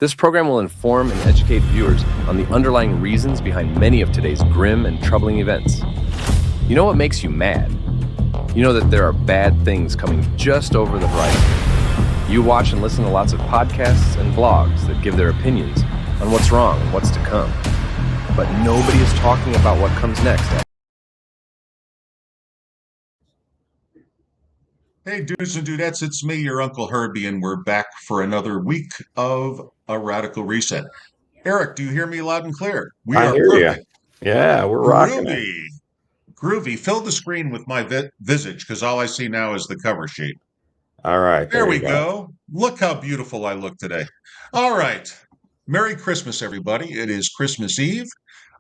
This program will inform and educate viewers on the underlying reasons behind many of today's grim and troubling events. You know what makes you mad? You know that there are bad things coming just over the horizon. You watch and listen to lots of podcasts and blogs that give their opinions on what's wrong and what's to come. But nobody is talking about what comes next. Hey, dudes and dudettes, it's me, your Uncle Herbie, and we're back for another week of a radical reset. Eric, do you hear me loud and clear? We I are hear you. perfect. Yeah, we're rocking it. Groovy. Groovy. Fill the screen with my visage because all I see now is the cover sheet. All right, There there we you go. go. Look how beautiful I look today. All right. Merry Christmas, everybody. It is Christmas Eve.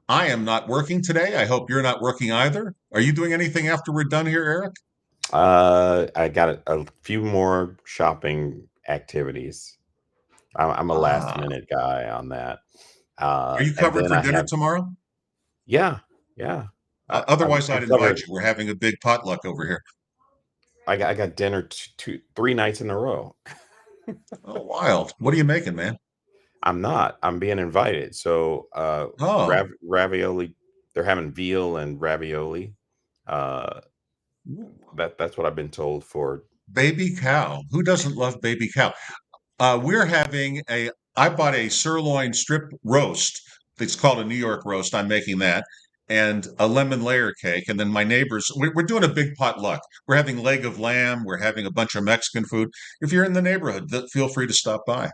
I am not working today. I hope you're not working either. Are you doing anything after we're done here, Eric? I got a few more shopping activities. I'm a last Ah, minute guy on that. are you And covered then for I dinner have, tomorrow? yeah, yeah. Otherwise, I'm I'd invite covered. you. We're having a big potluck over here. I got dinner three nights in a row. Oh, wild. What are you making, man? I'm not. I'm being invited. So, Oh, ravioli. They're having veal and ravioli. Uh, that's what I've been told for. baby cow. Who doesn't love baby cow? We're having I bought a sirloin strip roast. It's called a New York roast. I'm making that. And a lemon layer cake. And then my neighbors, we're doing a big potluck. We're having leg of lamb. We're having a bunch of Mexican food. If you're in the neighborhood, feel free to stop by.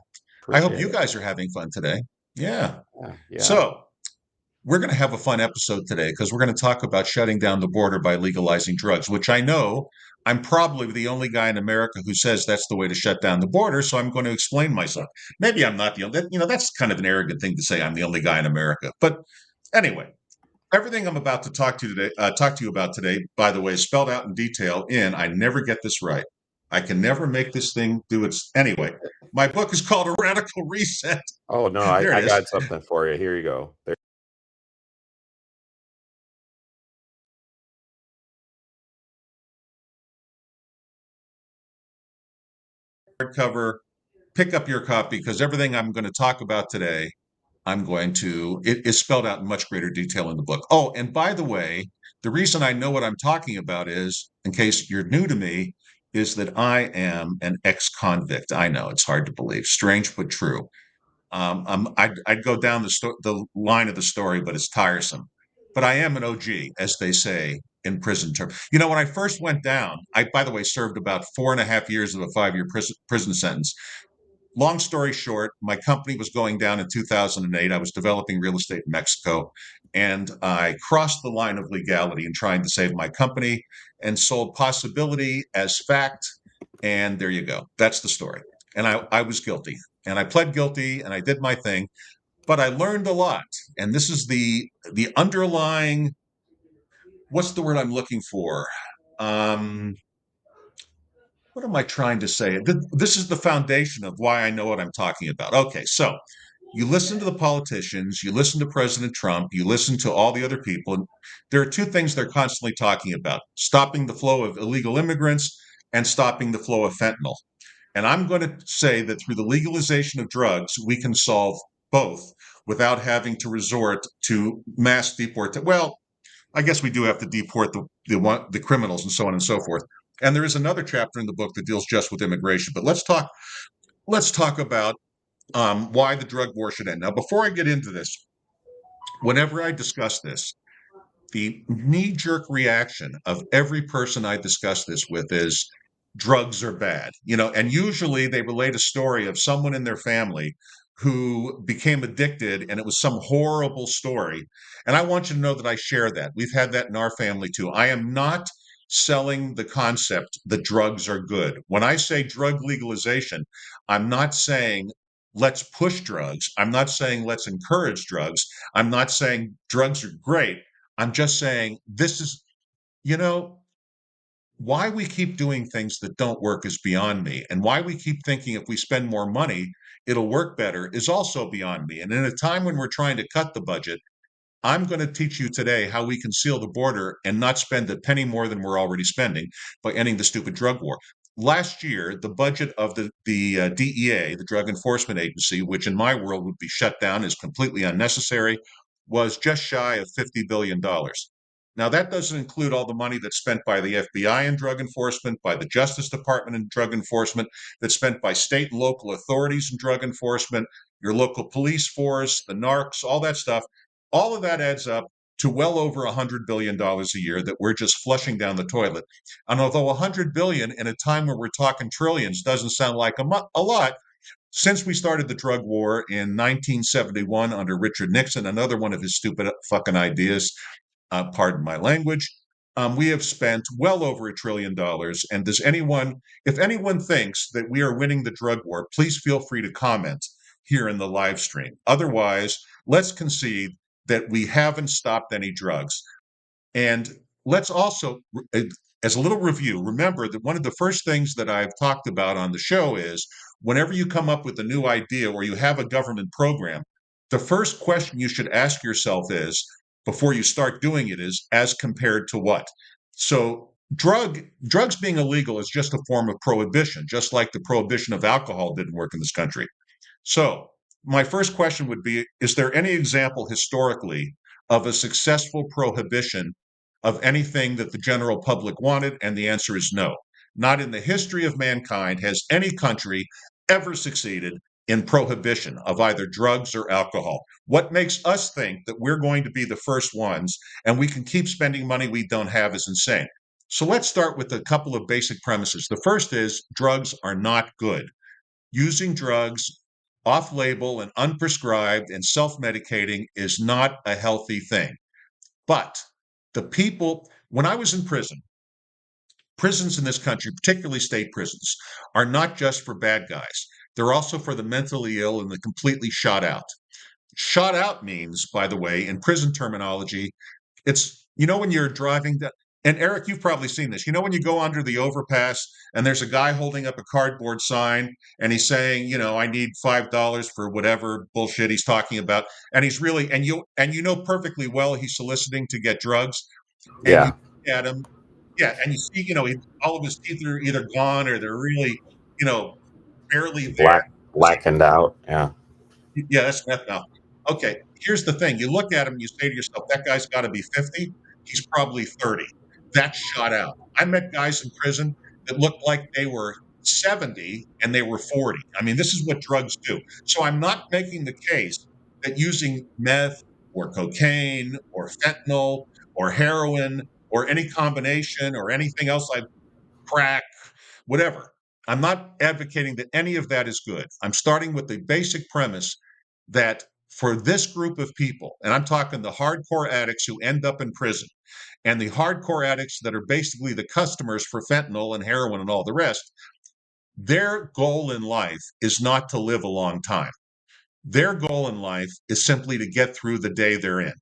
I hope Appreciate you it. guys are having fun today. Yeah. Yeah, yeah. So, we're going to have a fun episode today because we're going to talk about shutting down the border by legalizing drugs, which I know I'm probably the only guy in America who says that's the way to shut down the border. So I'm going to explain myself. Maybe I'm not the only, that's kind of an arrogant thing to say. I'm the only guy in America. But anyway, everything I'm about to talk to you about today, by the way, is spelled out in detail I never get this right. I can never make this thing do its, anyway. My book is called A Radical Reset. Oh no, There it I is. got something for you. Here you go. Hardcover. Pick up your copy because everything I'm going to talk about today, it is spelled out in much greater detail in the book. Oh, and by the way, the reason I know what I'm talking about is, in case you're new to me, is that I am an ex-convict. I know it's hard to believe, strange but true. I'd go down the line of the story, but it's tiresome. But I am an OG, as they say in prison terms. When I first went down, I, by the way, served about 4.5 years of a 5-year prison sentence. Long story short, my company was going down in 2008. I was developing real estate in Mexico, and I crossed the line of legality in trying to save my company and sold possibility as fact. And there you go. That's the story. And I was guilty, and I pled guilty, and I did my thing. But I learned a lot, and this is the underlying. What's the word I'm looking for? Um, what am I trying to say? This is the foundation of why I know what I'm talking about. Okay, so you listen to the politicians, you listen to President Trump, you listen to all the other people. And there are two things they're constantly talking about: stopping the flow of illegal immigrants and stopping the flow of fentanyl. And I'm going to say that through the legalization of drugs, we can solve both without having to resort to mass deportation. Well, I guess we do have to deport the criminals and so on and so forth. And there is another chapter in the book that deals just with immigration. But let's talk about why the drug war should end. Now, before I get into this, whenever I discuss this, the knee-jerk reaction of every person I discuss this with is drugs are bad, and usually they relate a story of someone in their family who became addicted and it was some horrible story. And I want you to know that I share that. We've had that in our family too. I am not selling the concept that drugs are good. When I say drug legalization, I'm not saying let's push drugs. I'm not saying let's encourage drugs. I'm not saying drugs are great. I'm just saying this is, you know, why we keep doing things that don't work is beyond me. And why we keep thinking if we spend more money, it'll work better is also beyond me. And in a time when we're trying to cut the budget, I'm going to teach you today how we can seal the border and not spend a penny more than we're already spending by ending the stupid drug war. Last year, the budget of the DEA, the Drug Enforcement Agency, which in my world would be shut down, is completely unnecessary, was just shy of $50 billion. Now, that doesn't include all the money that's spent by the FBI in drug enforcement, by the Justice Department in drug enforcement, that's spent by state and local authorities in drug enforcement, your local police force, the narcs, all that stuff. All of that adds up to well over $100 billion a year that we're just flushing down the toilet. And although $100 billion in a time where we're talking trillions doesn't sound like a lot, since we started the drug war in 1971 under Richard Nixon, another one of his stupid fucking ideas, pardon my language, we have spent well over $1 trillion. And if anyone thinks that we are winning the drug war, please feel free to comment here in the live stream. Otherwise, let's concede that we haven't stopped any drugs. And let's also, as a little review, remember that one of the first things that I've talked about on the show is whenever you come up with a new idea or you have a government program, the first question you should ask yourself is, before you start doing it, is as compared to what? So drugs being illegal is just a form of prohibition, just like the prohibition of alcohol didn't work in this country. So my first question would be, is there any example historically of a successful prohibition of anything that the general public wanted? And the answer is no. Not in the history of mankind has any country ever succeeded in prohibition of either drugs or alcohol. What makes us think that we're going to be the first ones and we can keep spending money we don't have is insane. So let's start with a couple of basic premises. The first is drugs are not good. Using drugs off label and unprescribed and self medicating is not a healthy thing. But when I was in prison, prisons in this country, particularly state prisons, are not just for bad guys. They're also for the mentally ill and the completely shot out. Shot out means, by the way, in prison terminology, it's, when you're driving, and Eric, you've probably seen this, when you go under the overpass and there's a guy holding up a cardboard sign and he's saying, I need $5 for whatever bullshit he's talking about. And he's really, and you know perfectly well he's soliciting to get drugs. And you Yeah. look at him, yeah, and you see, all of his teeth are either gone or they're really, you know, barely there. Blackened out. Yeah. Yeah, that's meth now. Okay, here's the thing. You look at him, you say to yourself, that guy's got to be 50. He's probably 30. That's shot out. I met guys in prison that looked like they were 70 and they were 40. I mean, this is what drugs do. So I'm not making the case that using meth or cocaine or fentanyl or heroin or any combination or anything else like crack, whatever. I'm not advocating that any of that is good. I'm starting with the basic premise that for this group of people, and I'm talking the hardcore addicts who end up in prison and the hardcore addicts that are basically the customers for fentanyl and heroin and all the rest, their goal in life is not to live a long time. Their goal in life is simply to get through the day they're in.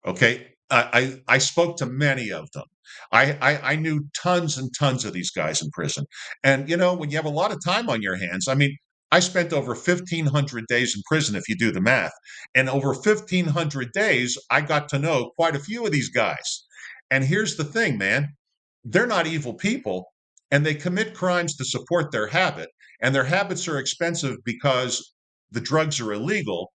Okay. I spoke to many of them. I knew tons and tons of these guys in prison. And, when you have a lot of time on your hands, I mean, I spent over 1,500 days in prison, if you do the math. And over 1,500 days, I got to know quite a few of these guys. And here's the thing, man, they're not evil people and they commit crimes to support their habit. And their habits are expensive because the drugs are illegal.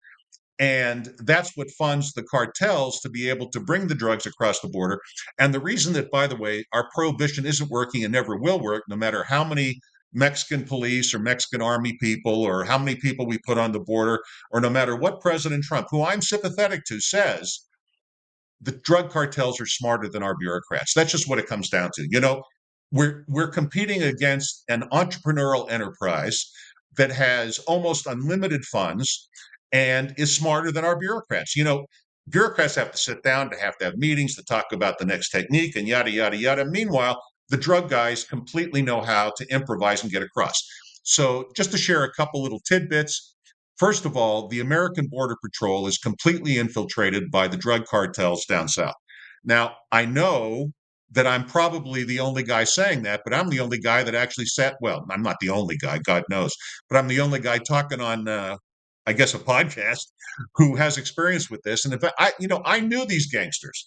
And that's what funds the cartels to be able to bring the drugs across the border. And the reason that, by the way, our prohibition isn't working and never will work, no matter how many Mexican police or Mexican army people or how many people we put on the border, or no matter what President Trump, who I'm sympathetic to, says, the drug cartels are smarter than our bureaucrats. That's just what it comes down to. We're competing against an entrepreneurial enterprise that has almost unlimited funds and is smarter than our bureaucrats. Bureaucrats have to sit down, to have meetings, to talk about the next technique and yada yada yada. Meanwhile, the drug guys completely know how to improvise and get across. So just to share a couple little tidbits. First of all, the American Border Patrol is completely infiltrated by the drug cartels down south. Now, I know that I'm probably the only guy saying that, but I'm the only guy that actually well, I'm not the only guy, God knows, but I'm the only guy talking on, I guess, a podcast who has experience with this. And in fact, I knew these gangsters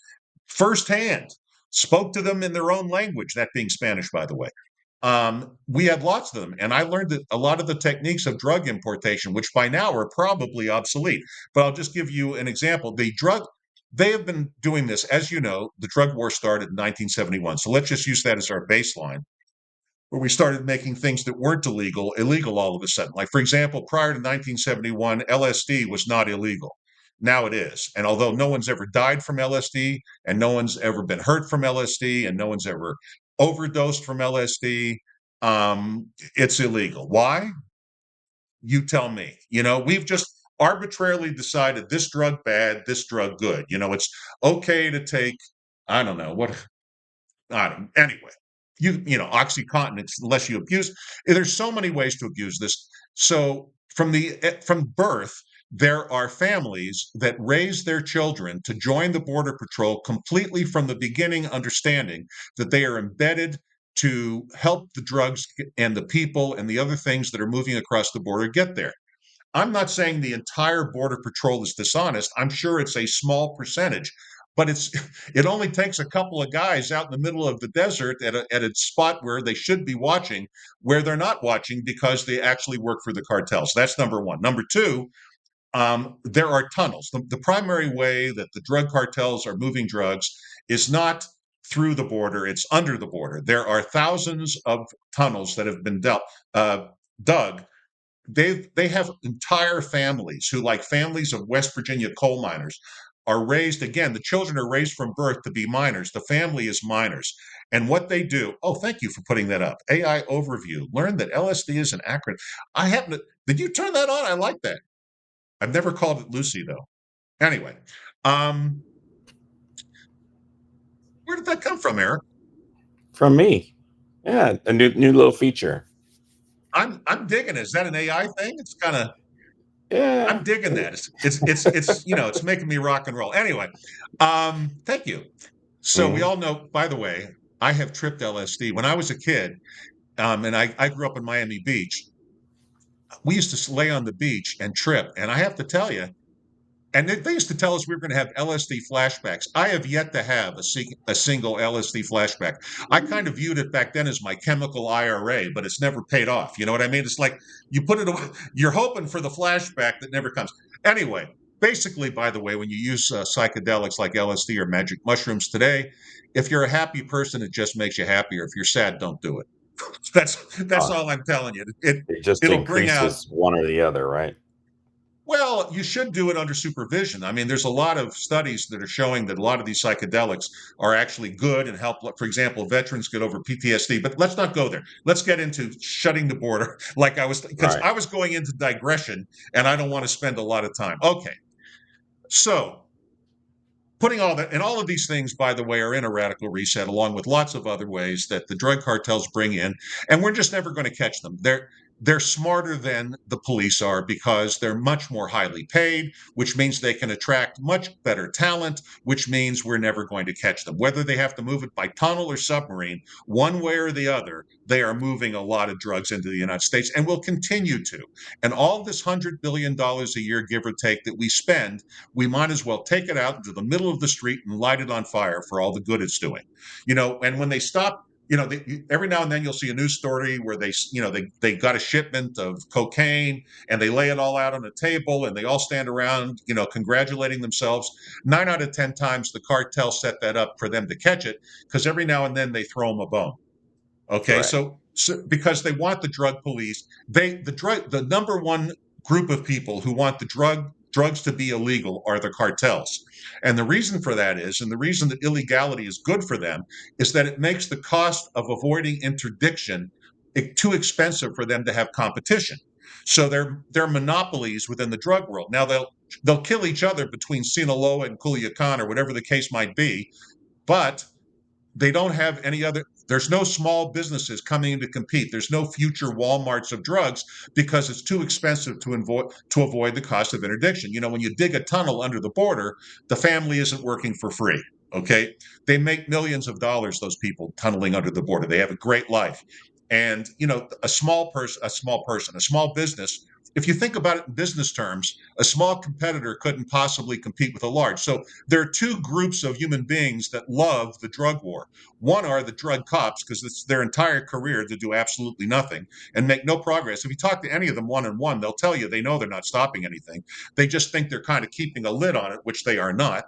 firsthand, spoke to them in their own language, that being Spanish, by the way. We had lots of them. And I learned that a lot of the techniques of drug importation, which by now are probably obsolete, but I'll just give you an example. They have been doing this, as you know, the drug war started in 1971. So let's just use that as our baseline, where we started making things that weren't illegal all of a sudden. Like, for example, prior to 1971, LSD was not illegal. Now it is. And although no one's ever died from LSD, and no one's ever been hurt from LSD, and no one's ever overdosed from LSD, it's illegal. Why? You tell me. We've just arbitrarily decided this drug bad, this drug good. It's okay to take, I don't know what, I don't, anyway, OxyContin, unless you abuse. There's so many ways to abuse this. So from birth, there are families that raise their children to join the Border Patrol completely from the beginning, understanding that they are embedded to help the drugs and the people and the other things that are moving across the border get there. I'm not saying the entire Border Patrol is dishonest. I'm sure it's a small percentage, but it only takes a couple of guys out in the middle of the desert at a spot where they should be watching, where they're not watching because they actually work for the cartels. That's number one. Number two, there are tunnels. The primary way that the drug cartels are moving drugs is not through the border, it's under the border. There are thousands of tunnels that have been dug. They have entire families who, like families of West Virginia coal miners, are raised. Again, the children are raised from birth to be miners. The family is miners. And what they do, oh, thank you for putting that up. AI overview. Learn that LSD is an acronym. Did you turn that on? I like that. I've never called it Lucy, though. Anyway, where did that come from, Eric? From me. Yeah, a new little feature. I'm digging it. Is that an AI thing? It's kind of, Yeah. I'm digging that. It's making me rock and roll. Anyway, thank you. So we all know, by the way, I have tripped LSD when I was a kid, and I grew up in Miami Beach. We used to lay on the beach and trip, and I have to tell you, and they used to tell us we were going to have LSD flashbacks. I have yet to have a single LSD flashback. I kind of viewed it back then as my chemical IRA, but it's never paid off. You know what I mean? It's like you put it away, you're hoping for the flashback that never comes. Anyway, basically, by the way, when you use psychedelics like LSD or magic mushrooms today, if you're a happy person, it just makes you happier. If you're sad, don't do it. That's all I'm telling you. It just It'll bring out. increases one or the other, right? Well, you should do it under supervision. I mean, there's a lot of studies that are showing that a lot of these psychedelics are actually good and help, for example, veterans get over PTSD. But let's not go there. Let's get into shutting the border because I was going into digression and I don't want to spend a lot of time. Okay. So putting all that, and all of these things, by the way, are in a radical reset, along with lots of other ways that the drug cartels bring in, and we're just never going to catch them. They're smarter than the police are because they're much more highly paid, which means they can attract much better talent, which means we're never going to catch them. Whether they have to move it by tunnel or submarine, one way or the other, they are moving a lot of drugs into the United States and will continue to. And all this $100 billion a year, give or take, that we spend, we might as well take it out into the middle of the street and light it on fire for all the good it's doing. And when they stop, every now and then you'll see a news story where they got a shipment of cocaine and they lay it all out on a table and they all stand around, congratulating themselves. 9 out of 10 times the cartel set that up for them to catch it because every now and then they throw them a bone. Okay, Correct. so So, because they want the drug police. The number one group of people who want the drugs to be illegal are the cartels. And the reason for that is, and the reason that illegality is good for them, is that it makes the cost of avoiding interdiction too expensive for them to have competition. So they're monopolies within the drug world. Now they'll kill each other between Sinaloa and Culiacan or whatever the case might be, but they don't have any other. There's no small businesses coming in to compete. There's no future Walmarts of drugs because it's too expensive to avoid the cost of interdiction. You know, when you dig a tunnel under the border, the family isn't working for free. Okay, they make millions of dollars. Those people tunneling under the border, they have a great life. And you know, a small business. If you think about it in business terms, a small competitor couldn't possibly compete with a large. So there are two groups of human beings that love the drug war. One are the drug cops, because it's their entire career to do absolutely nothing and make no progress. If you talk to any of them one on one, they'll tell you they know they're not stopping anything. They just think they're kind of keeping a lid on it, which they are not.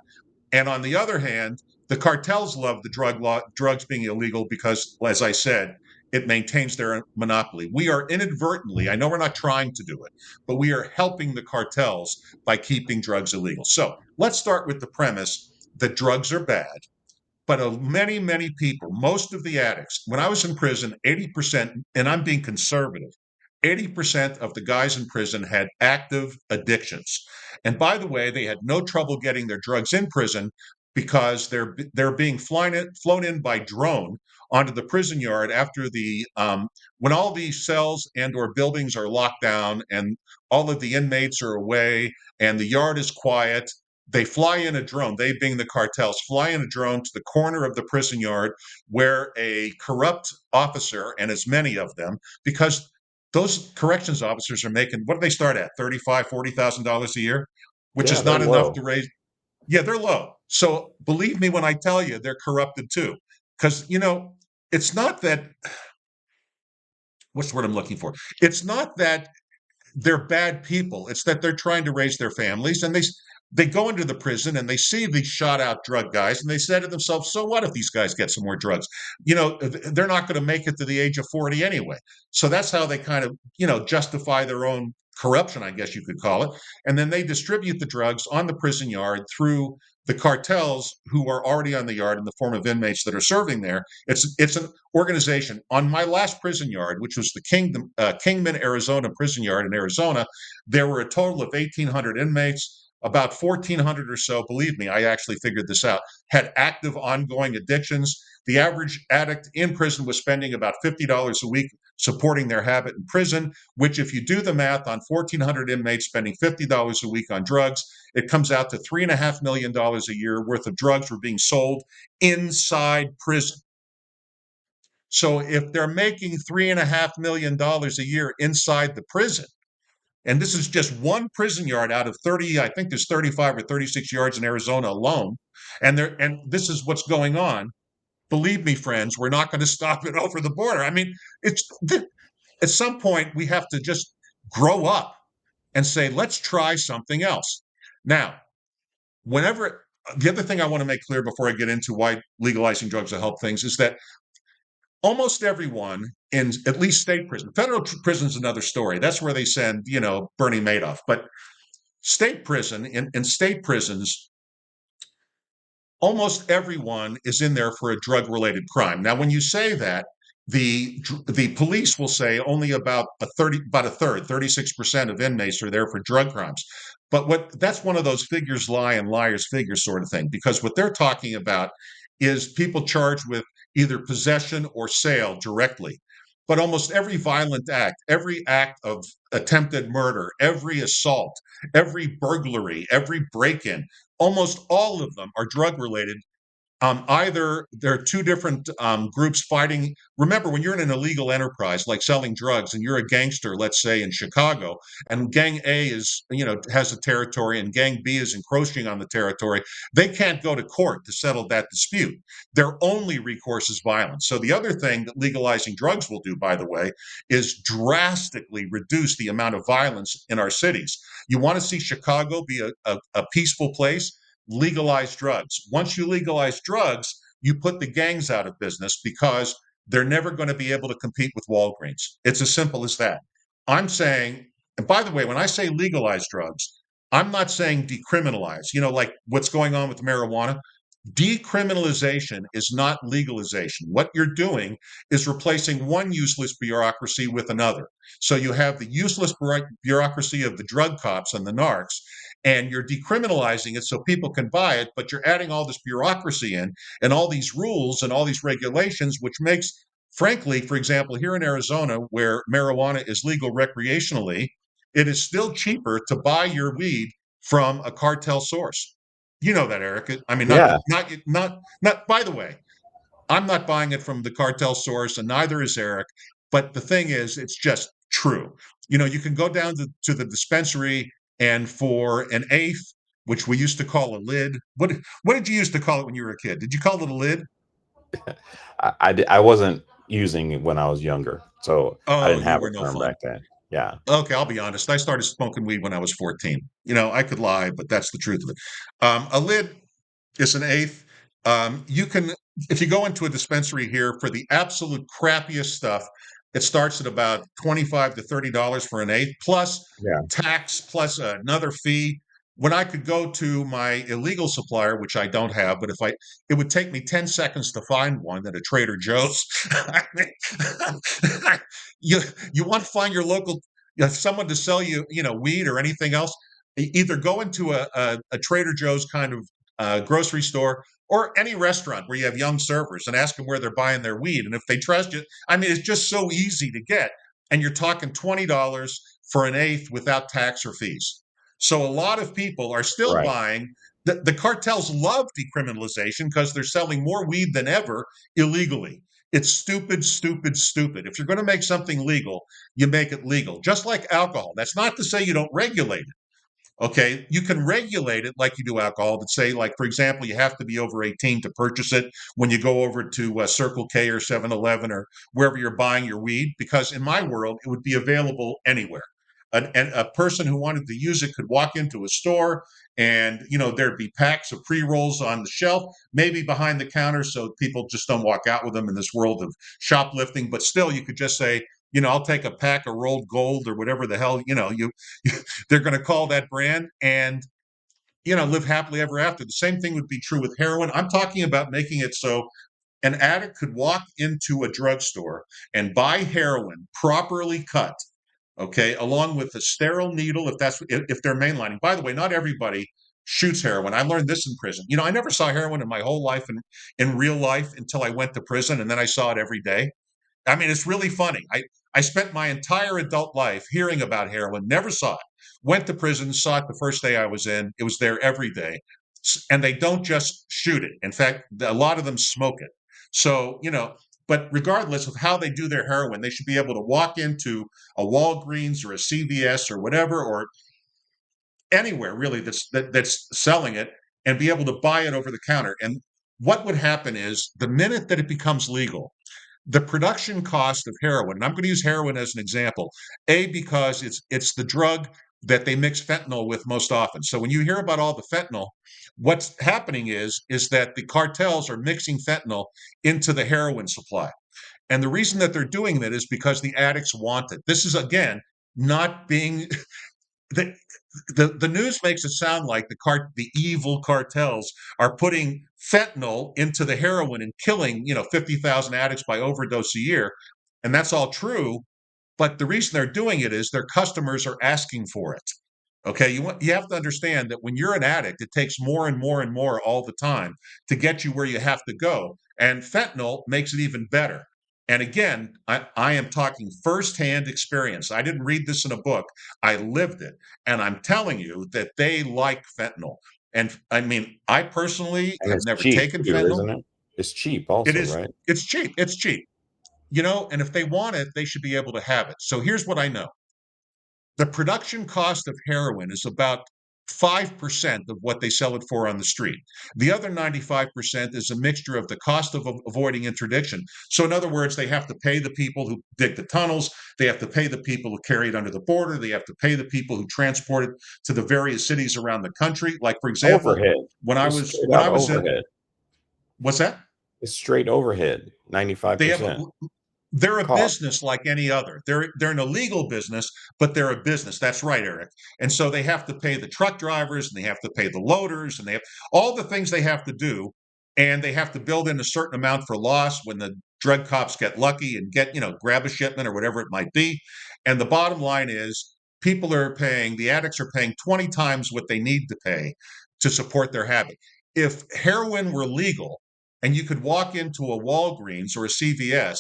And on the other hand, the cartels love the drugs being illegal because, as I said, it maintains their monopoly. We are inadvertently, I know we're not trying to do it, but we are helping the cartels by keeping drugs illegal. So let's start with the premise that drugs are bad. But of many, many people, most of the addicts, when I was in prison, 80%, and I'm being conservative, 80% of the guys in prison had active addictions. And by the way, they had no trouble getting their drugs in prison because they're being flown in by drone onto the prison yard after when all the cells and or buildings are locked down and all of the inmates are away and the yard is quiet. They fly in a drone, they being the cartels, fly in a drone to the corner of the prison yard where a corrupt officer, and as many of them, because those corrections officers are making, what do they start at? $35,000, $40,000 a year, which Yeah, is they're not enough low. to raise. Yeah, they're low. So believe me when I tell you they're corrupted too. Because, you know, it's not that, what's the word I'm looking for? It's not that they're bad people. It's that they're trying to raise their families, and they go into the prison and they see these shot out drug guys, and they say to themselves, "So what if these guys get some more drugs? You know, they're not going to make it to the age of 40 anyway." So that's how they kind of, you know, justify their own corruption, I guess you could call it. And then they distribute the drugs on the prison yard through the cartels who are already on the yard in the form of inmates that are serving there. It's an organization. On my last prison yard, which was the Kingman, Arizona prison yard in Arizona, there were a total of 1,800 inmates. About 1,400 or so, believe me, I actually figured this out, had active ongoing addictions. The average addict in prison was spending about $50 a week supporting their habit in prison, which, if you do the math on 1,400 inmates spending $50 a week on drugs, it comes out to $3.5 million a year worth of drugs were being sold inside prison. So if they're making $3.5 million a year inside the prison, and this is just one prison yard out of 30, I think there's 35 or 36 yards in Arizona alone, and this is what's going on. Believe me, friends, we're not going to stop it over the border. I mean, it's at some point we have to just grow up and say, let's try something else. Now, whenever the other thing I want to make clear before I get into why legalizing drugs will help things is that almost everyone in at least state prison, federal prison is another story. That's where they send, you know, Bernie Madoff. But state prison, in state prisons, almost everyone is in there for a drug-related crime. Now, when you say that, the police will say only about a third, 36% of inmates are there for drug crimes. But that's one of those figures lie and liars figures sort of thing, because what they're talking about is people charged with either possession or sale directly. But almost every violent act, every act of attempted murder, every assault, every burglary, every break-in, almost all of them are drug related. Either there are two different groups fighting. Remember, when you're in an illegal enterprise like selling drugs, and you're a gangster, let's say in Chicago, and Gang A is, you know, has a territory, and Gang B is encroaching on the territory, they can't go to court to settle that dispute. Their only recourse is violence. So the other thing that legalizing drugs will do, by the way, is drastically reduce the amount of violence in our cities. You want to see Chicago be a peaceful place? Legalize drugs. Once you legalize drugs, you put the gangs out of business because they're never going to be able to compete with Walgreens. It's as simple as that. I'm saying, and by the way, when I say legalize drugs, I'm not saying decriminalize, like what's going on with marijuana. Decriminalization is not legalization. What you're doing is replacing one useless bureaucracy with another. So you have the useless bureaucracy of the drug cops and the narcs, and you're decriminalizing it so people can buy it, but you're adding all this bureaucracy in and all these rules and all these regulations, which makes, frankly, for example, here in Arizona, where marijuana is legal recreationally, it is still cheaper to buy your weed from a cartel source. You know that, Eric. I mean, Yeah. not. By the way, I'm not buying it from the cartel source, and neither is Eric. But the thing is, it's just true. You can go down to the dispensary, and for an eighth, which we used to call a lid. What did you used to call it when you were a kid? Did you call it a lid? I wasn't using it when I was younger, so I Oh, didn't you have were a no term fun. back then. Yeah. Okay, I'll be honest. I started smoking weed when I was 14. I could lie, but that's the truth of it. A lid is an eighth. You can, if you go into a dispensary here for the absolute crappiest stuff, it starts at about $25 to $30 for an eighth, plus Yeah. tax, plus another fee. When I could go to my illegal supplier, which I don't have, but it would take me 10 seconds to find one at a Trader Joe's. I mean, you you want to find your local, someone to sell you, weed or anything else. Either go into a Trader Joe's kind of grocery store or any restaurant where you have young servers and ask them where they're buying their weed. And if they trust you, I mean, it's just so easy to get. And you're talking $20 for an eighth without tax or fees. So a lot of people are still Right. buying. The cartels love decriminalization because they're selling more weed than ever illegally. It's stupid, stupid, stupid. If you're going to make something legal, you make it legal. Just like alcohol. That's not to say you don't regulate it. Okay, you can regulate it like you do alcohol, but say, like, for example, you have to be over 18 to purchase it when you go over to Circle K or 7-Eleven or wherever you're buying your weed, because in my world, it would be available anywhere. And a person who wanted to use it could walk into a store and, there'd be packs of pre-rolls on the shelf, maybe behind the counter, so people just don't walk out with them in this world of shoplifting. But still, you could just say, I'll take a pack of rolled gold or whatever the hell, they're going to call that brand and live happily ever after. The same thing would be true with heroin. I'm talking about making it so an addict could walk into a drugstore and buy heroin properly cut, okay, along with a sterile needle if they're mainlining. By the way, not everybody shoots heroin. I learned this in prison. I never saw heroin in my whole life in real life until I went to prison, and then I saw it every day. I mean, it's really funny. I spent my entire adult life hearing about heroin, never saw it. Went to prison, saw it the first day I was in. It was there every day. And they don't just shoot it. In fact, a lot of them smoke it. So, but regardless of how they do their heroin, they should be able to walk into a Walgreens or a CVS or whatever, or anywhere really that's selling it, and be able to buy it over the counter. And what would happen is the minute that it becomes legal, the production cost of heroin, and I'm going to use heroin as an example, because it's the drug that they mix fentanyl with most often. So when you hear about all the fentanyl, what's happening is that the cartels are mixing fentanyl into the heroin supply. And the reason that they're doing that is because the addicts want it. This is, again, not being the, the news makes it sound like the evil cartels are putting fentanyl into the heroin and killing 50,000 addicts by overdose a year, and that's all true. But the reason they're doing it is their customers are asking for it. Okay, you have to understand that when you're an addict, it takes more and more and more all the time to get you where you have to go, and fentanyl makes it even better. And again, I am talking firsthand experience. I didn't read this in a book. I lived it. And I'm telling you that they like fentanyl. And I mean, I personally And have it's never cheap taken too, fentanyl. isn't it? It's cheap It also, is, right? it's cheap. It's cheap, and if they want it, they should be able to have it. So here's what I know. The production cost of heroin is about 5% of what they sell it for on the street. The other 95% is a mixture of the cost of avoiding interdiction. So, in other words, they have to pay the people who dig the tunnels, they have to pay the people who carry it under the border, they have to pay the people who transport it to the various cities around the country. Like, for example, Overhead. when I Just was straight when out I was in overhead. what's that? It's straight overhead, They have 95% they're a cost. business like any other. They're an illegal business, but they're a business. That's right, Eric. And so they have to pay the truck drivers, and they have to pay the loaders, and they have all the things they have to do, and they have to build in a certain amount for loss when the drug cops get lucky and get, grab a shipment or whatever it might be. And the bottom line is the addicts are paying 20 times what they need to pay to support their habit. If heroin were legal and you could walk into a Walgreens or a CVS,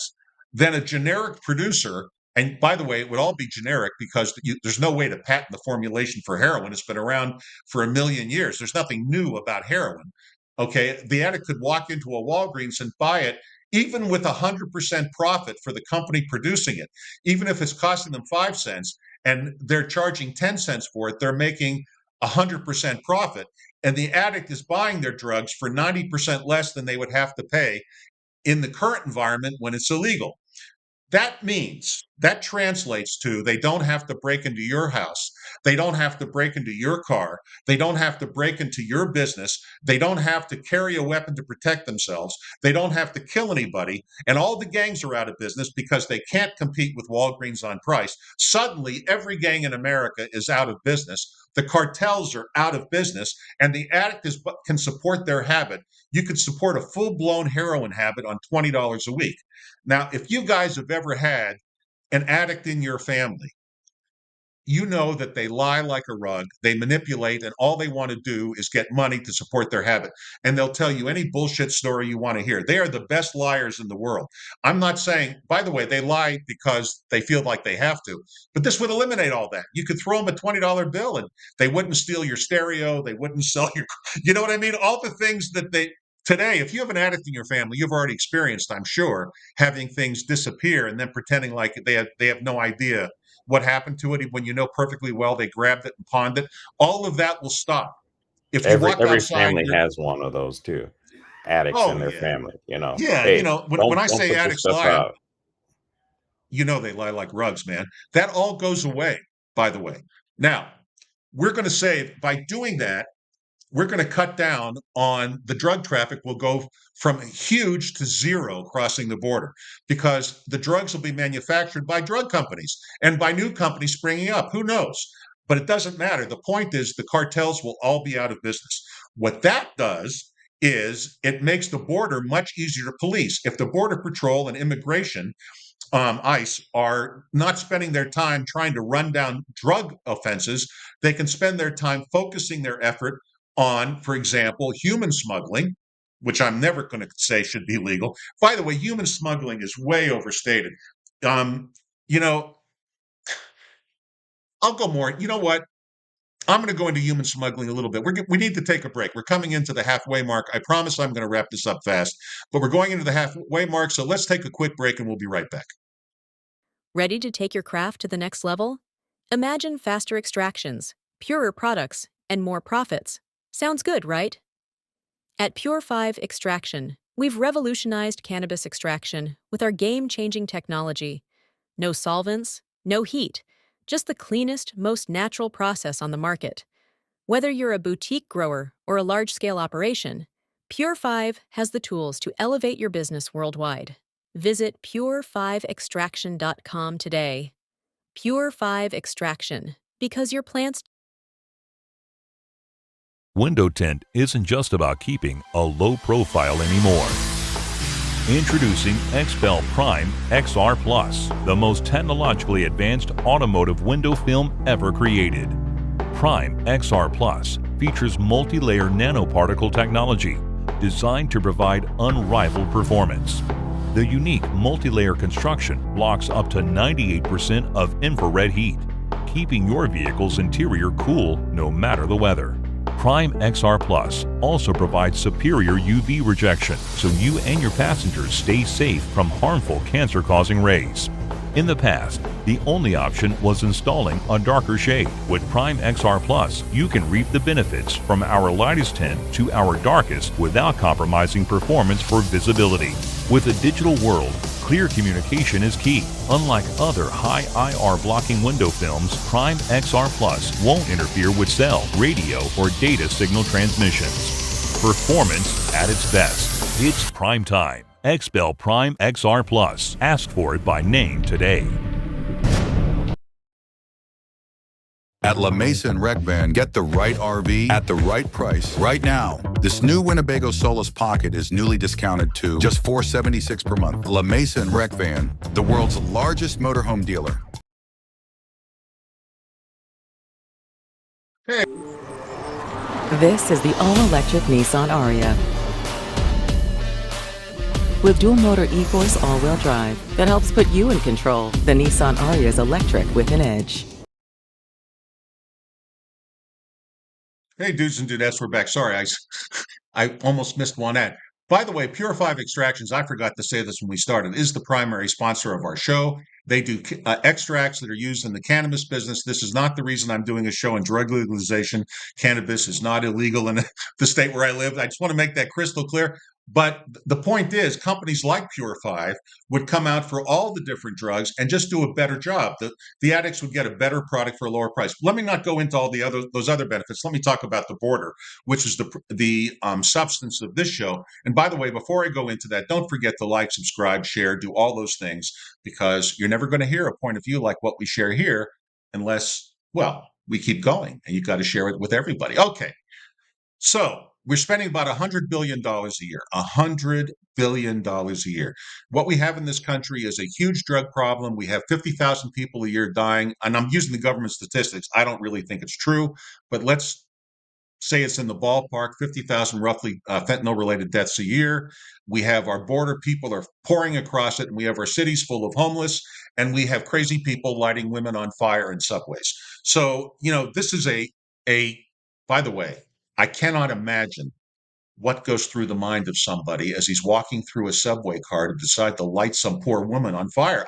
then a generic producer, and by the way, it would all be generic because there's no way to patent the formulation for heroin. It's been around for a million years. There's nothing new about heroin. Okay, the addict could walk into a Walgreens and buy it, even with 100% profit for the company producing it. Even if it's costing them 5 cents and they're charging 10 cents for it, they're making 100% profit. And the addict is buying their drugs for 90% less than they would have to pay in the current environment when it's illegal. That translates to they don't have to break into your house. They don't have to break into your car. They don't have to break into your business. They don't have to carry a weapon to protect themselves. They don't have to kill anybody. And all the gangs are out of business because they can't compete with Walgreens on price. Suddenly, every gang in America is out of business. The cartels are out of business, and the addict can support their habit. You could support a full-blown heroin habit on $20 a week. Now, if you guys have ever had an addict in your family, you know that they lie like a rug, they manipulate, and all they want to do is get money to support their habit. And they'll tell you any bullshit story you want to hear. They are the best liars in the world. I'm not saying, by the way, they lie because they feel like they have to, but this would eliminate all that. You could throw them a $20 bill and they wouldn't steal your stereo, they wouldn't sell your, you know what I mean? All the things that today, if you have an addict in your family, you've already experienced, I'm sure, having things disappear and then pretending like they have no idea what happened to it when you know perfectly well they grabbed it and pawned it. All of that will stop. If you walk Every outside, family has one of those too, addicts in oh their yeah, family. yeah. "Hey, When I don't say put your addicts stuff lie, out." they lie like rugs, man. That all goes away, by the way. Now, we're going to save by doing that. We're going to cut down on the drug traffic will go from huge to zero crossing the border because the drugs will be manufactured by drug companies and by new companies springing up. Who knows? But it doesn't matter. The point is the cartels will all be out of business. What that does is it makes the border much easier to police. If the Border Patrol and immigration ICE are not spending their time trying to run down drug offenses. They can spend their time focusing their effort on, for example, human smuggling, which I'm never going to say should be legal. By the way, human smuggling is way overstated. Um, you know, I'll go more. You know what? I'm going to go into human smuggling a little bit. We need to take a break. We're coming into the halfway mark. I promise I'm going to wrap this up fast, but we're going into the halfway mark. So let's take a quick break and we'll be right back. Ready to take your craft to the next level? Imagine faster extractions, purer products, and more profits. Sounds good, right? At Pure 5 Extraction, we've revolutionized cannabis extraction with our game-changing technology. No solvents, no heat, just the cleanest, most natural process on the market. Whether you're a boutique grower or a large-scale operation, Pure 5 has the tools to elevate your business worldwide. Visit pure5extraction.com today. Pure 5 Extraction, because your plants. Window tint isn't just about keeping a low profile anymore. Introducing XPEL Prime XR Plus, the most technologically advanced automotive window film ever created. Prime XR Plus features multi-layer nanoparticle technology designed to provide unrivaled performance. The unique multi-layer construction blocks up to 98% of infrared heat, keeping your vehicle's interior cool no matter the weather. Prime XR Plus also provides superior UV rejection so you and your passengers stay safe from harmful cancer-causing rays. In the past, the only option was installing a darker shade. With Prime XR Plus, you can reap the benefits from our lightest tint to our darkest without compromising performance for visibility. With a digital world, clear communication is key. Unlike other high IR blocking window films, Prime XR Plus won't interfere with cell, radio, or data signal transmissions. Performance at its best. It's prime time. Expel Prime XR Plus. Ask for it by name today. At La Mesa and Rec Van, get the right RV at the right price right now. This new Winnebago Solis Pocket is newly discounted to just $476 per month. La Mesa and Rec Van, the world's largest motorhome dealer. This is the all-electric Nissan Ariya. With dual-motor e-Force all-wheel drive that helps put you in control, the Nissan Ariya is electric with an edge. Hey, dudes and dudettes, we're back. Sorry, I almost missed one ad. By the way, Pure 5 Extractions, I forgot to say this when we started, is the primary sponsor of our show. They do extracts that are used in the cannabis business. This is not the reason I'm doing a show on drug legalization. Cannabis is not illegal in the state where I live. I just want to make that crystal clear. But the point is, companies like Pure 5 would come out for all the different drugs and just do a better job. The addicts would get a better product for a lower price. Let me not go into all those other benefits. Let me talk about the border, which is the substance of this show. And by the way, before I go into that, don't forget to like, subscribe, share, do all those things, because you're never going to hear a point of view like what we share here unless, well, we keep going, and you've got to share it with everybody. Okay. So we're spending about $100 billion a year, $100 billion a year. What we have in this country is a huge drug problem. We have 50,000 people a year dying, and I'm using the government statistics. I don't really think it's true, but let's say it's in the ballpark, 50,000 roughly fentanyl-related deaths a year. We have our border, people are pouring across it, and we have our cities full of homeless, and we have crazy people lighting women on fire in subways. So, this is by the way, I cannot imagine what goes through the mind of somebody as he's walking through a subway car to decide to light some poor woman on fire.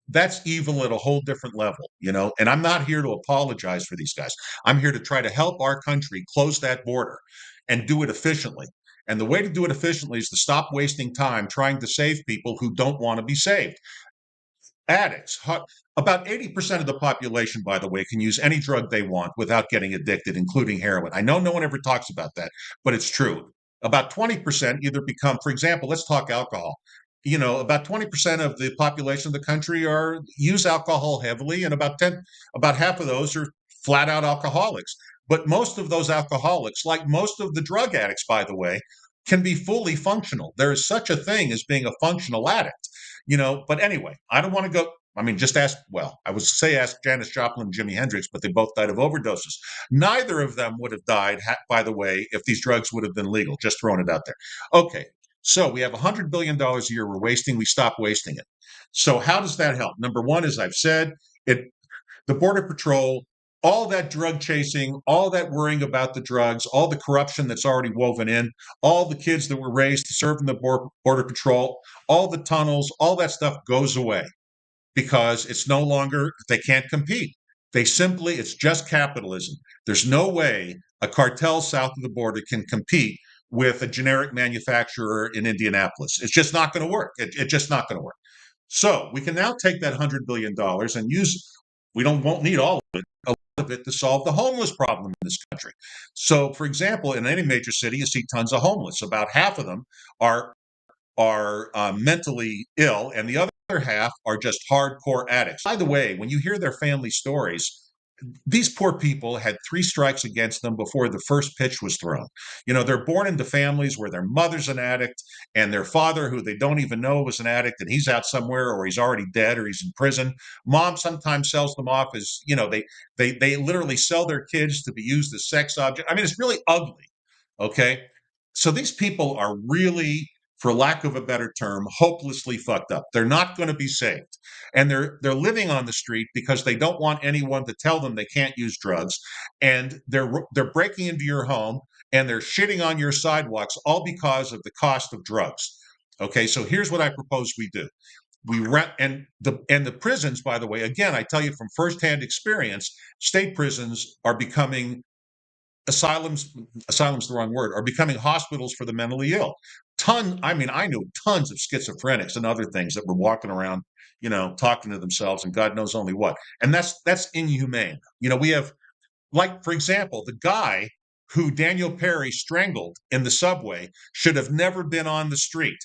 That's evil at a whole different level, and I'm not here to apologize for these guys. I'm here to try to help our country close that border and do it efficiently. And the way to do it efficiently is to stop wasting time trying to save people who don't want to be saved. Addicts. About 80% of the population, by the way, can use any drug they want without getting addicted, including heroin. I know no one ever talks about that, but it's true. About 20% either become, for example, let's talk alcohol. About 20% of the population of the country use alcohol heavily, and about half of those are flat out alcoholics. But most of those alcoholics, like most of the drug addicts, by the way, can be fully functional. There is such a thing as being a functional addict. But anyway, I don't want to go. I mean, just ask Janis Joplin and Jimi Hendrix, but they both died of overdoses. Neither of them would have died, by the way, if these drugs would have been legal. Just throwing it out there. Okay, so we have $100 billion a year we're wasting. We stop wasting it. So how does that help? Number one, as I've said, the Border Patrol, all that drug chasing, all that worrying about the drugs, all the corruption that's already woven in, all the kids that were raised to serve in the Border Patrol, all the tunnels, all that stuff goes away because it's no longer, they can't compete. It's just capitalism. There's no way a cartel south of the border can compete with a generic manufacturer in Indianapolis. It's just not going to work. It's just not going to work. So we can now take that $100 billion and use it. We won't need all of it. A lot of it to solve the homeless problem in this country. So, for example, in any major city, you see tons of homeless. About half of them are mentally ill, and the other half are just hardcore addicts. By the way, when you hear their family stories, these poor people had 3 strikes against them before the first pitch was thrown. They're born into families where their mother's an addict and their father, who they don't even know was an addict, and he's out somewhere, or he's already dead, or he's in prison. Mom sometimes sells them off as, they literally sell their kids to be used as sex objects. I mean, it's really ugly. Okay. So these people are really, for lack of a better term, hopelessly fucked up. They're not going to be saved. And they're living on the street because they don't want anyone to tell them they can't use drugs. And they're breaking into your home and they're shitting on your sidewalks, all because of the cost of drugs. Okay, so here's what I propose we do. We rent, and the prisons, by the way, again, I tell you from firsthand experience, state prisons are becoming asylum's the wrong word, are becoming hospitals for the mentally ill. I knew tons of schizophrenics and other things that were walking around, talking to themselves and God knows only what. And that's inhumane. We have, like, for example, the guy who Daniel Perry strangled in the subway should have never been on the street.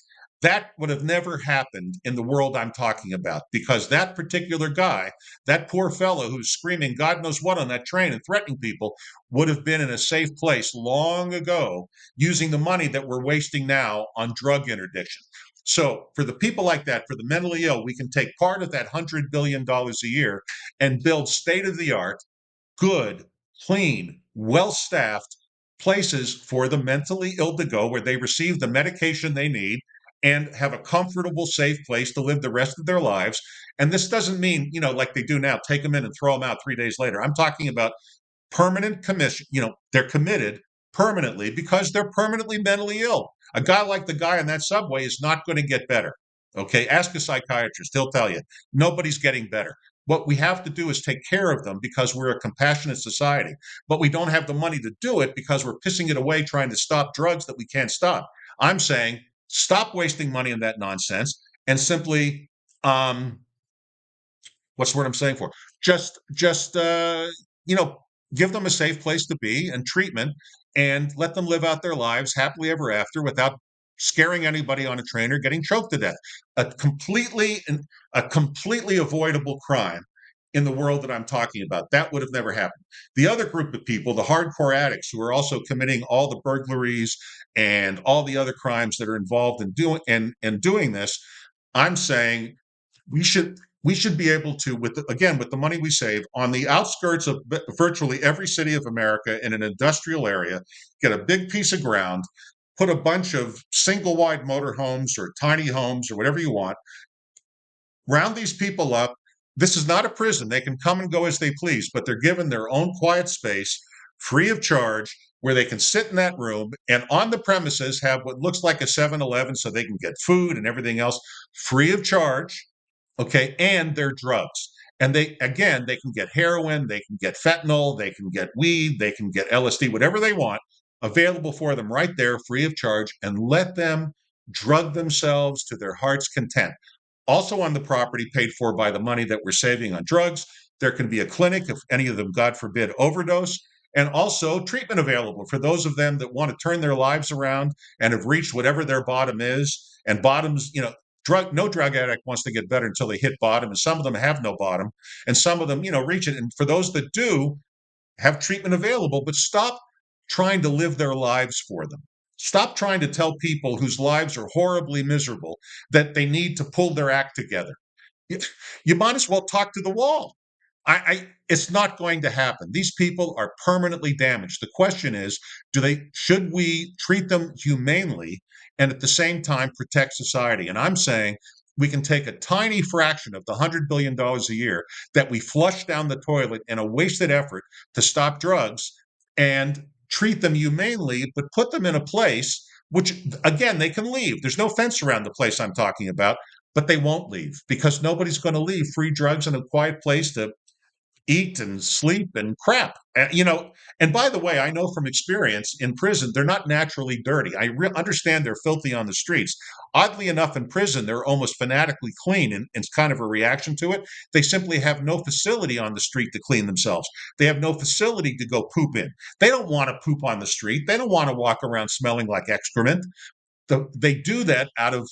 That would have never happened in the world I'm talking about, because that particular guy, that poor fellow who's screaming God knows what on that train and threatening people, would have been in a safe place long ago, using the money that we're wasting now on drug interdiction. So for the people like that, for the mentally ill, we can take part of that $100 billion a year and build state-of-the-art, good, clean, well-staffed places for the mentally ill to go, where they receive the medication they need and have a comfortable, safe place to live the rest of their lives. And this doesn't mean, like they do now, take them in and throw them out 3 days later. I'm talking about permanent commission. They're committed permanently because they're permanently mentally ill. A guy like the guy on that subway is not going to get better. Okay, ask a psychiatrist. He'll tell you nobody's getting better. What we have to do is take care of them because we're a compassionate society, but we don't have the money to do it because we're pissing it away trying to stop drugs that we can't stop. I'm saying stop wasting money on that nonsense and simply, what's the word I'm saying for? Just, give them a safe place to be and treatment, and let them live out their lives happily ever after without scaring anybody on a train or getting choked to death. A completely avoidable crime in the world that I'm talking about. That would have never happened. The other group of people, the hardcore addicts who are also committing all the burglaries and all the other crimes that are involved in doing this, I'm saying we should be able to, with the money we save on the outskirts of virtually every city of America in an industrial area, get a big piece of ground, put a bunch of single wide motorhomes or tiny homes or whatever you want, round these people up. This is not a prison. They can come and go as they please, but they're given their own quiet space, free of charge, where they can sit in that room and on the premises have what looks like a 7-Eleven so they can get food and everything else free of charge. Okay, and their drugs. And they can get heroin, they can get fentanyl, they can get weed, they can get LSD, whatever they want, available for them right there, free of charge, and let them drug themselves to their heart's content. Also on the property, paid for by the money that we're saving on drugs, there can be a clinic if any of them, God forbid, overdose, and also treatment available for those of them that want to turn their lives around and have reached whatever their bottom is. And bottoms, no drug addict wants to get better until they hit bottom, and some of them have no bottom, and some of them, reach it. And for those that do, have treatment available, but stop trying to live their lives for them. Stop trying to tell people whose lives are horribly miserable that they need to pull their act together. You might as well talk to the wall. It's not going to happen. These people are permanently damaged. The question is, should we treat them humanely and at the same time protect society? And I'm saying we can take a tiny fraction of the $100 billion a year that we flush down the toilet in a wasted effort to stop drugs and treat them humanely, but put them in a place which, again, they can leave. There's no fence around the place I'm talking about, but they won't leave because nobody's going to leave free drugs in a quiet place to eat and sleep and crap. And by the way, I know from experience in prison, they're not naturally dirty. I understand they're filthy on the streets. Oddly enough, in prison, they're almost fanatically clean, and it's kind of a reaction to it. They simply have no facility on the street to clean themselves. They have no facility to go poop in. They don't want to poop on the street. They don't want to walk around smelling like excrement. They do that out of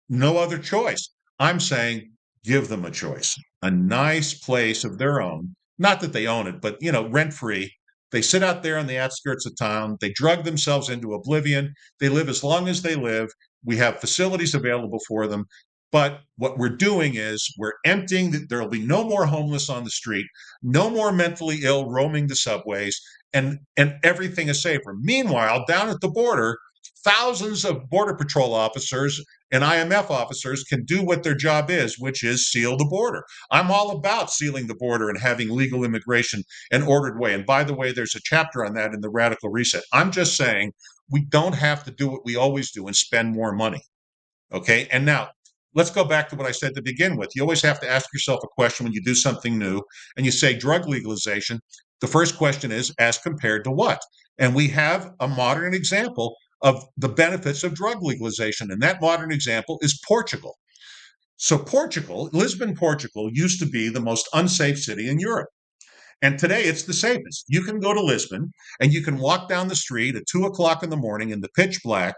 no other choice. I'm saying give them a choice, a nice place of their own. Not that they own it, but, rent free. They sit out there on the outskirts of town. They drug themselves into oblivion. They live as long as they live. We have facilities available for them. But what we're doing is we're emptying, there'll be no more homeless on the street, no more mentally ill roaming the subways, and everything is safer. Meanwhile, down at the border, thousands of Border Patrol officers and IMF officers can do what their job is, which is seal the border. I'm all about sealing the border and having legal immigration an ordered way. And by the way, there's a chapter on that in the Radical Reset. I'm just saying we don't have to do what we always do and spend more money. Okay. And now let's go back to what I said to begin with. You always have to ask yourself a question when you do something new and you say drug legalization. The first question is, as compared to what? And we have a modern example of the benefits of drug legalization. And that modern example is Portugal. So Lisbon, Portugal used to be the most unsafe city in Europe. And today it's the safest. You can go to Lisbon and you can walk down the street at 2 o'clock in the morning in the pitch black,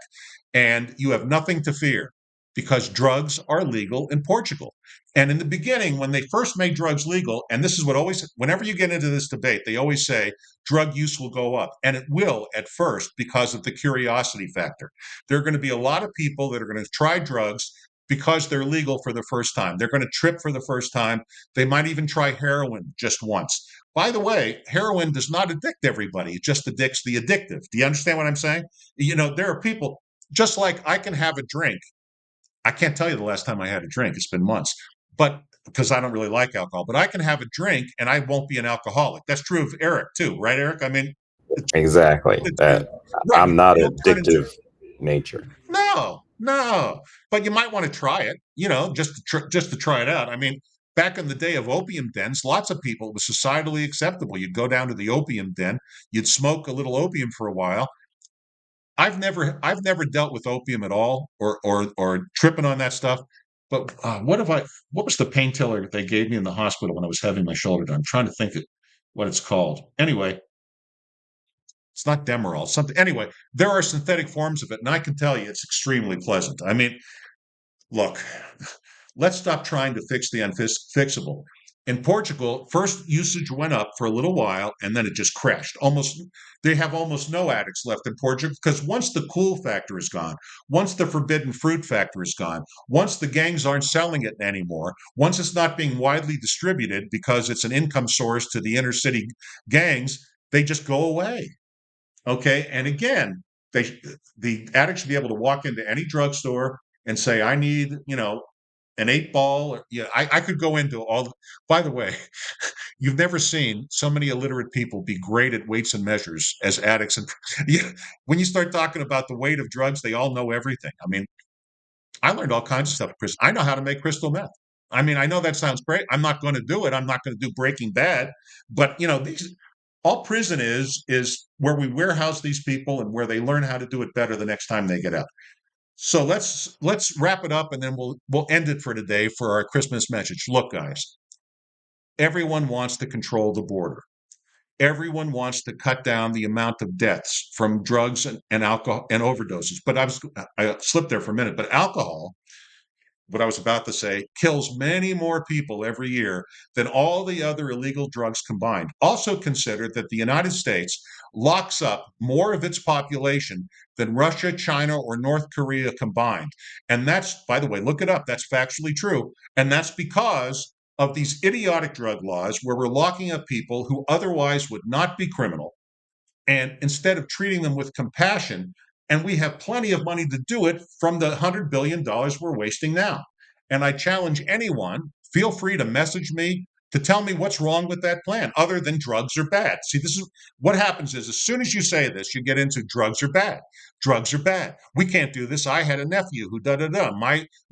and you have nothing to fear because drugs are legal in Portugal. And in the beginning, when they first made drugs legal, and this is what always, whenever you get into this debate, they always say drug use will go up. And it will at first because of the curiosity factor. There are going to be a lot of people that are going to try drugs because they're legal for the first time. They're going to trip for the first time. They might even try heroin just once. By the way, heroin does not addict everybody. It just addicts the addictive. Do you understand what I'm saying? There are people, just like I can have a drink. I can't tell you the last time I had a drink. It's been months, but because I don't really like alcohol, but I can have a drink and I won't be an alcoholic. That's true of Eric too, right, Eric? I mean, Exactly. right. I'm not You don't turn into addictive nature. no, but you might want to try it, just to try it out. I mean, back in the day of opium dens, lots of people, it was societally acceptable. You'd go down to the opium den, you'd smoke a little opium for a while. I've never dealt with opium at all, or tripping on that stuff. But what was the painkiller that they gave me in the hospital when I was having my shoulder done? I'm trying to think of what it's called. Anyway, it's not Demerol, something. Anyway, there are synthetic forms of it, and I can tell you it's extremely pleasant. I mean, look, let's stop trying to fix the unfixable. In Portugal, first usage went up for a little while and then it just crashed. They have almost no addicts left in Portugal because once the cool factor is gone, once the forbidden fruit factor is gone, once the gangs aren't selling it anymore, once it's not being widely distributed because it's an income source to the inner city gangs, they just go away. Okay. And again, the addict should be able to walk into any drugstore and say, I need, an 8 ball. I could go into all. By the way, you've never seen so many illiterate people be great at weights and measures as addicts. And when you start talking about the weight of drugs, they all know everything. I mean, I learned all kinds of stuff, Chris. I know how to make crystal meth. I mean, I know that sounds great. I'm not going to do it. I'm not going to do Breaking Bad, but all prison is where we warehouse these people and where they learn how to do it better the next time they get out. So let's wrap it up, and then we'll end it for today for our Christmas message. Look, guys, everyone wants to control the border. Everyone wants to cut down the amount of deaths from drugs and alcohol and overdoses. But I slipped there for a minute. But alcohol, what I was about to say, kills many more people every year than all the other illegal drugs combined. Also consider that the United States locks up more of its population than Russia, China, or North Korea combined. And that's, by the way, look it up. That's factually true. And that's because of these idiotic drug laws where we're locking up people who otherwise would not be criminal. And instead of treating them with compassion, and we have plenty of money to do it from the $100 billion we're wasting now. And I challenge anyone, feel free to message me to tell me what's wrong with that plan, other than drugs are bad. See, this is what happens is as soon as you say this, you get into drugs are bad. Drugs are bad. We can't do this. I had a nephew who da-da-da.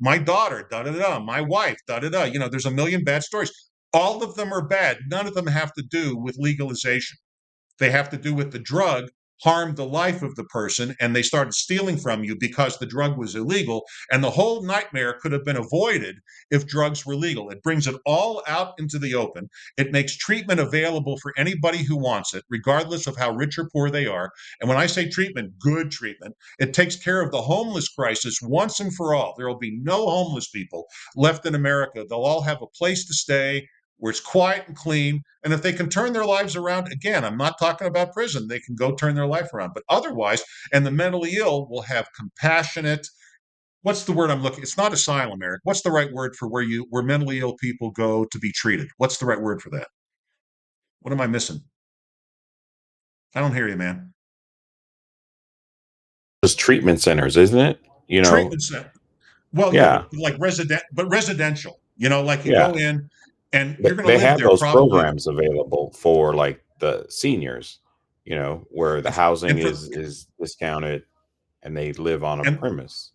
My daughter, da-da-da. My wife, da-da-da. There's a million bad stories. All of them are bad. None of them have to do with legalization. They have to do with the drug harmed the life of the person, and they started stealing from you because the drug was illegal. And the whole nightmare could have been avoided if drugs were legal. It brings it all out into the open. It makes treatment available for anybody who wants it, regardless of how rich or poor they are. And when I say treatment, good treatment, it takes care of the homeless crisis once and for all. There will be no homeless people left in America. They'll all have a place to stay where it's quiet and clean. And if they can turn their lives around, again, I'm not talking about prison, they can go turn their life around. But otherwise, and the mentally ill will have compassionate, what's the word I'm looking? It's not asylum, Eric. What's the right word for where mentally ill people go to be treated? What's the right word for that? What am I missing? I don't hear you, man. Just treatment centers, isn't it? Treatment center. Well, Yeah. like residential. Like you Yeah. go in and you're going to They live have there those probably. programs available for like the seniors, where the housing is discounted and they live on a And premise.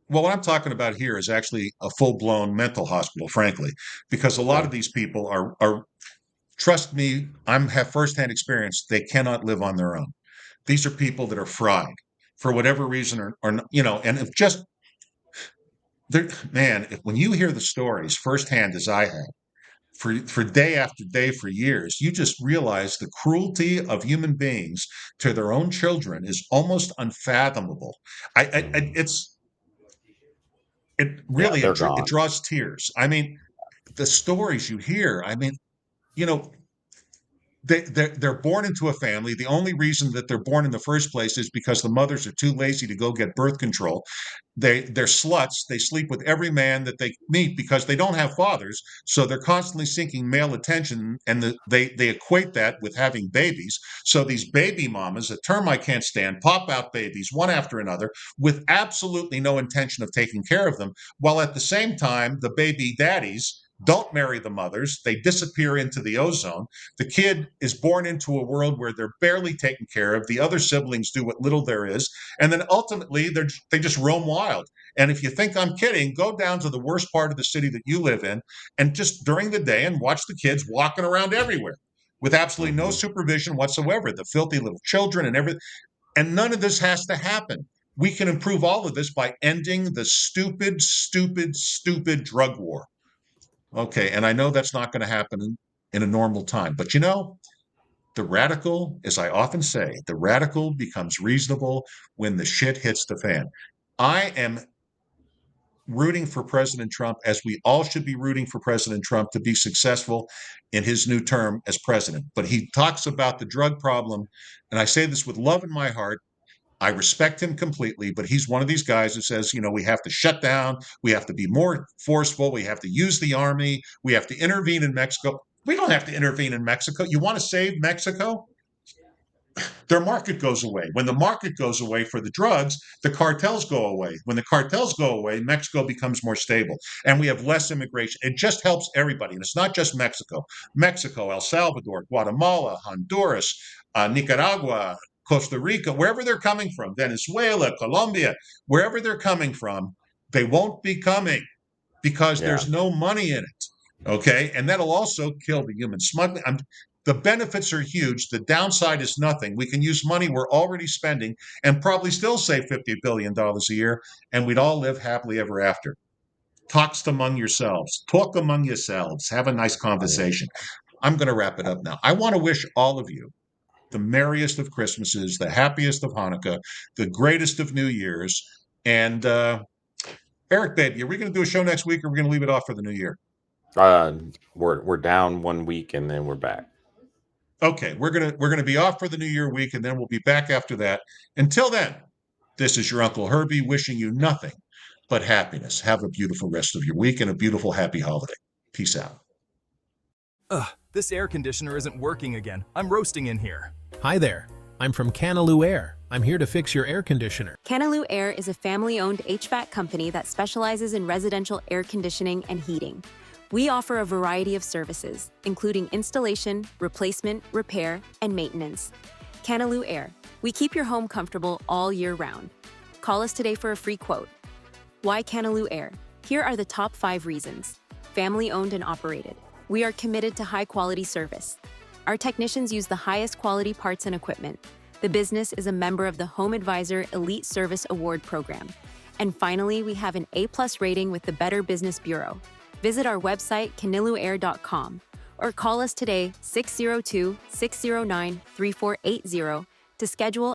well, what I'm talking about here is actually a full-blown mental hospital, frankly, because a lot of these people are trust me, have firsthand experience. They cannot live on their own. These are people that are fried for whatever reason, and if just man, when you hear the stories firsthand, as I have, for day after day for years, you just realize the cruelty of human beings to their own children is almost unfathomable. It's it Yeah, really they're it gone. draws tears. I mean, the stories you hear. I mean, you know, they're born into a family. The only reason that they're born in the first place is because the mothers are too lazy to go get birth control. They're sluts. They sleep with every man that they meet because they don't have fathers. So they're constantly seeking male attention, and they equate that with having babies. So these baby mamas, a term I can't stand, pop out babies one after another with absolutely no intention of taking care of them, while at the same time the baby daddies don't marry the mothers. They disappear into the ozone. The kid is born into a world where they're barely taken care of. The other siblings do what little there is. And then ultimately, they just roam wild. And if you think I'm kidding, go down to the worst part of the city that you live in and just during the day and watch the kids walking around everywhere with absolutely no Hmm. supervision whatsoever. The filthy little children and everything. And none of this has to happen. We can improve all of this by ending the stupid, stupid, stupid drug war. Okay, and I know that's not going to happen in a normal time, but the radical, as I often say, the radical becomes reasonable when the shit hits the fan. I am rooting for President Trump, as we all should be rooting for President Trump to be successful in his new term as president. But he talks about the drug problem, and I say this with love in my heart. I respect him completely, but he's one of these guys who says, we have to shut down, we have to be more forceful, we have to use the army, we have to intervene in Mexico. We don't have to intervene in Mexico. You want to save Mexico? Their market goes away. When the market goes away for the drugs, the cartels go away. When the cartels go away, Mexico becomes more stable and we have less immigration. It just helps everybody. And it's not just Mexico. Mexico, El Salvador, Guatemala, Honduras, Nicaragua, Costa Rica, wherever they're coming from, Venezuela, Colombia, wherever they're coming from, they won't be coming because Yeah. there's no money in it. Okay. And that'll also kill the human smuggling. The benefits are huge. The downside is nothing. We can use money we're already spending and probably still save $50 billion a year, and we'd all live happily ever after. Talks among yourselves. Talk among yourselves. Have a nice conversation. I'm going to wrap it up now. I want to wish all of you the merriest of Christmases, the happiest of Hanukkah, the greatest of New Year's. And Eric, baby, are we going to do a show next week, or are we going to leave it off for the new year? We're down 1 week and then we're back. Okay, we're gonna be off for the New Year week, and then we'll be back after that. Until then, this is your Uncle Herbie wishing you nothing but happiness. Have a beautiful rest of your week and a beautiful happy holiday. Peace out. Ugh, this air conditioner isn't working again. I'm roasting in here. Hi there. I'm from Canaloo Air. I'm here to fix your air conditioner. Canaloo Air is a family-owned HVAC company that specializes in residential air conditioning and heating. We offer a variety of services, including installation, replacement, repair, and maintenance. Canaloo Air. We keep your home comfortable all year round. Call us today for a free quote. Why Canaloo Air? Here are the top 5 reasons. Family-owned and operated. We are committed to high-quality service. Our technicians use the highest quality parts and equipment. The business is a member of the Home Advisor Elite Service Award program. And finally, we have an A+ rating with the Better Business Bureau. Visit our website, canilooair.com, or call us today, 602-609-3480, to schedule